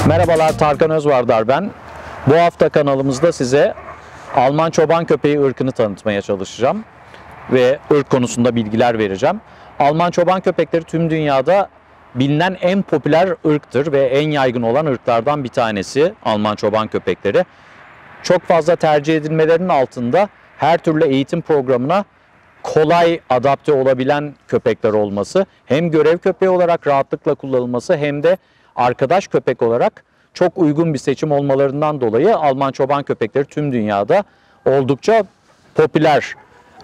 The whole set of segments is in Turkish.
Merhabalar, Tarkan Özvardar ben. Bu hafta kanalımızda size Alman çoban köpeği ırkını tanıtmaya çalışacağım ve ırk konusunda bilgiler vereceğim. Alman çoban köpekleri tüm dünyada bilinen en popüler ırktır ve en yaygın olan ırklardan bir tanesi Alman çoban köpekleri. Çok fazla tercih edilmelerinin altında her türlü eğitim programına kolay adapte olabilen köpekler olması, hem görev köpeği olarak rahatlıkla kullanılması hem de arkadaş köpek olarak çok uygun bir seçim olmalarından dolayı Alman çoban köpekleri tüm dünyada oldukça popüler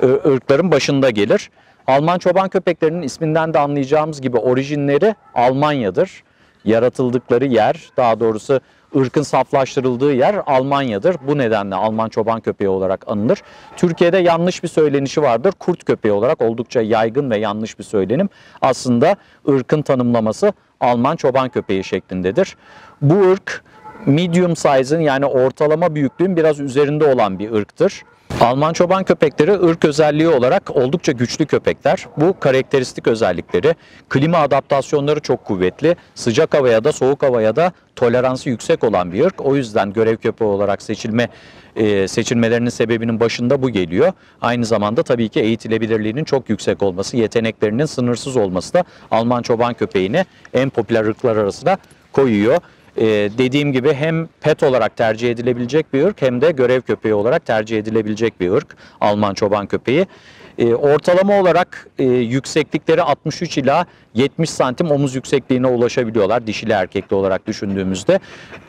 ırkların başında gelir. Alman çoban köpeklerinin isminden de anlayacağımız gibi orijinleri Almanya'dır. Yaratıldıkları yer, daha doğrusu ırkın saflaştırıldığı yer Almanya'dır. Bu nedenle Alman çoban köpeği olarak anılır. Türkiye'de yanlış bir söylenişi vardır. Kurt köpeği olarak oldukça yaygın ve yanlış bir söylenim. Aslında ırkın tanımlaması Alman çoban köpeği şeklindedir. Bu ırk medium size'ın, yani ortalama büyüklüğün biraz üzerinde olan bir ırktır. Alman çoban köpekleri ırk özelliği olarak oldukça güçlü köpekler. Bu karakteristik özellikleri, klima adaptasyonları çok kuvvetli, sıcak havaya da soğuk havaya da toleransı yüksek olan bir ırk. O yüzden görev köpeği olarak seçilmelerinin sebebinin başında bu geliyor. Aynı zamanda tabii ki eğitilebilirliğinin çok yüksek olması, yeteneklerinin sınırsız olması da Alman çoban köpeğini en popüler ırklar arasına koyuyor. Dediğim gibi hem pet olarak tercih edilebilecek bir ırk hem de görev köpeği olarak tercih edilebilecek bir ırk Alman çoban köpeği. Ortalama olarak yükseklikleri 63 ila 70 santim omuz yüksekliğine ulaşabiliyorlar dişili erkekli olarak düşündüğümüzde.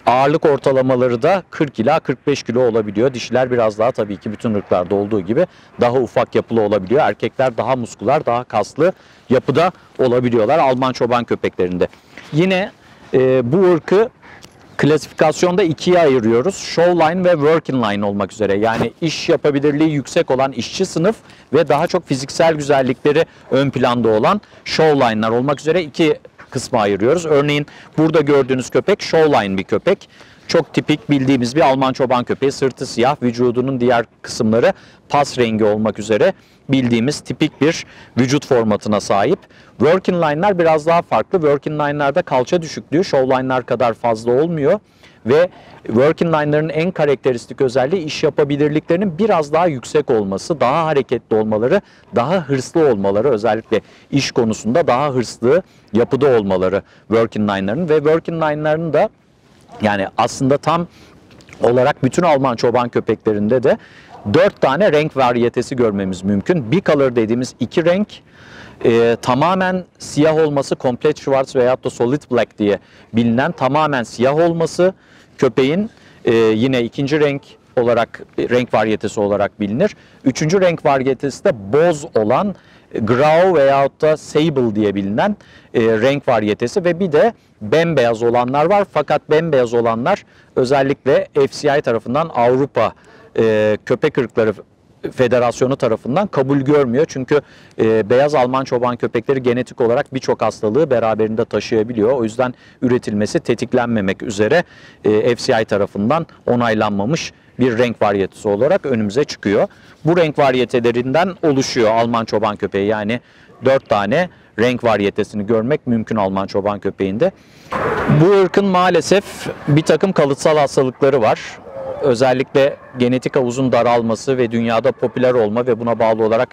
Ağırlık ortalamaları da 40 ila 45 kilo olabiliyor. Dişiler biraz daha, tabii ki bütün ırklarda olduğu gibi, daha ufak yapılı olabiliyor. Erkekler daha muskular, daha kaslı yapıda olabiliyorlar Alman çoban köpeklerinde. Yine bu ırkı klasifikasyonda ikiye ayırıyoruz. Showline ve working line olmak üzere. Yani iş yapabilirliği yüksek olan işçi sınıf ve daha çok fiziksel güzellikleri ön planda olan showline'lar olmak üzere iki kısma ayırıyoruz. Örneğin burada gördüğünüz köpek showline bir köpek. Çok tipik bildiğimiz bir Alman çoban köpeği. Sırtı siyah, vücudunun diğer kısımları pas rengi olmak üzere bildiğimiz tipik bir vücut formatına sahip. Working line'lar biraz daha farklı. Working line'larda kalça düşüklüğü showline'lar kadar fazla olmuyor ve working line'ların en karakteristik özelliği iş yapabilirliklerinin biraz daha yüksek olması, daha hareketli olmaları, daha hırslı olmaları, özellikle iş konusunda daha hırslı yapıda olmaları working line'ların ve working line'ların da, yani aslında tam olarak bütün Alman çoban köpeklerinde de 4 tane renk varyetesi görmemiz mümkün. Bicolor dediğimiz iki renk, tamamen siyah olması, Complete Schwarz veyahut da Solid Black diye bilinen tamamen siyah olması köpeğin yine ikinci renk olarak, renk varyetesi olarak bilinir. Üçüncü renk varyetesi de boz olan Grau veyahut da Sable diye bilinen renk varyetesi ve bir de bembeyaz olanlar var. Fakat bembeyaz olanlar özellikle FCI tarafından, Avrupa Köpek Irkları Federasyonu tarafından kabul görmüyor. Çünkü beyaz Alman çoban köpekleri genetik olarak birçok hastalığı beraberinde taşıyabiliyor. O yüzden üretilmesi tetiklenmemek üzere FCI tarafından onaylanmamış bir renk varyetesi olarak önümüze çıkıyor. Bu renk varyetelerinden oluşuyor Alman çoban köpeği. Yani 4 tane renk varyetesini görmek mümkün Alman çoban köpeğinde. Bu ırkın maalesef bir takım kalıtsal hastalıkları var. Özellikle genetik havuzun daralması ve dünyada popüler olma ve buna bağlı olarak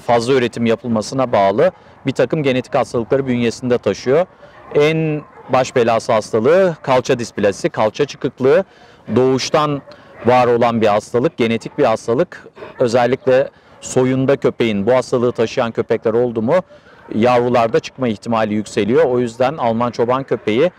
fazla üretim yapılmasına bağlı bir takım genetik hastalıkları bünyesinde taşıyor. En baş belası hastalığı kalça displazisi, kalça çıkıklığı, doğuştan var olan bir hastalık, genetik bir hastalık. Özellikle soyunda köpeğin bu hastalığı taşıyan köpekler oldu mu yavrularda çıkma ihtimali yükseliyor. O yüzden Alman çoban köpeği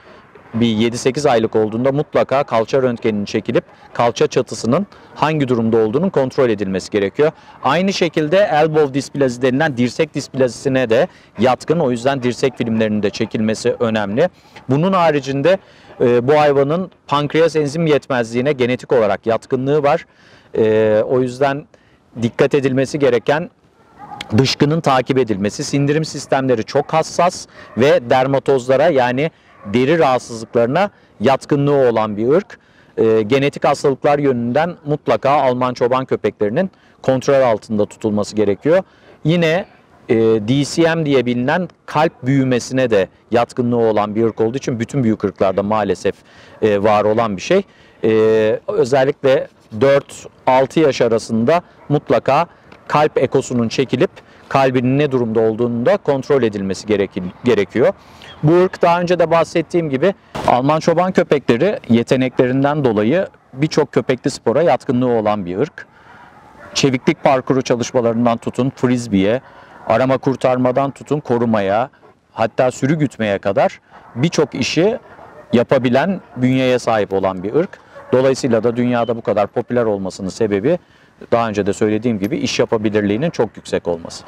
bir 7-8 aylık olduğunda mutlaka kalça röntgeninin çekilip kalça çatısının hangi durumda olduğunun kontrol edilmesi gerekiyor. Aynı şekilde elbow displazi denilen dirsek displazisine de yatkın. O yüzden dirsek filmlerinin de çekilmesi önemli. Bunun haricinde bu hayvanın pankreas enzim yetmezliğine genetik olarak yatkınlığı var. O yüzden dikkat edilmesi gereken dışkının takip edilmesi. Sindirim sistemleri çok hassas ve dermatozlara, yani deri rahatsızlıklarına yatkınlığı olan bir ırk. genetik hastalıklar yönünden mutlaka Alman çoban köpeklerinin kontrol altında tutulması gerekiyor. Yine DCM diye bilinen kalp büyümesine de yatkınlığı olan bir ırk olduğu için bütün büyük ırklarda maalesef var olan bir şey. Özellikle 4-6 yaş arasında mutlaka kalp ekosunun çekilip kalbinin ne durumda olduğunu da kontrol edilmesi gerekiyor. Bu ırk daha önce de bahsettiğim gibi Alman çoban köpekleri yeteneklerinden dolayı birçok köpekli spora yatkınlığı olan bir ırk. Çeviklik parkuru çalışmalarından tutun frisbee'ye, arama kurtarmadan tutun korumaya, hatta sürü gütmeye kadar birçok işi yapabilen bünyeye sahip olan bir ırk. Dolayısıyla da dünyada bu kadar popüler olmasının sebebi daha önce de söylediğim gibi iş yapabilirliğinin çok yüksek olması.